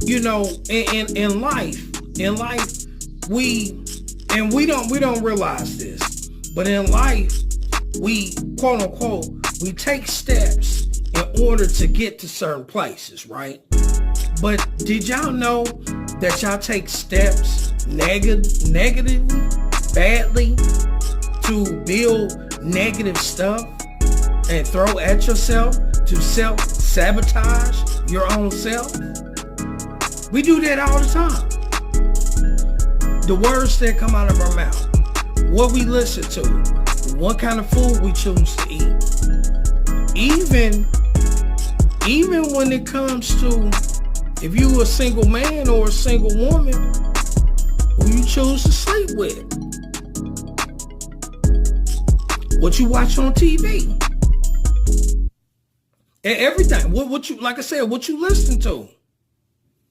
you know, in life, we don't realize this, but in life, we quote unquote, we take steps in order to get to certain places, right? But did y'all know that y'all take steps negatively, badly, to build negative stuff and throw at yourself to self-sabotage your own self? We do that all the time. The words that come out of our mouth, what we listen to, what kind of food we choose to eat. Even when it comes to if you a single man or a single woman, who you choose to sleep with, what you watch on TV, and everything. What you, like I said, what you listen to.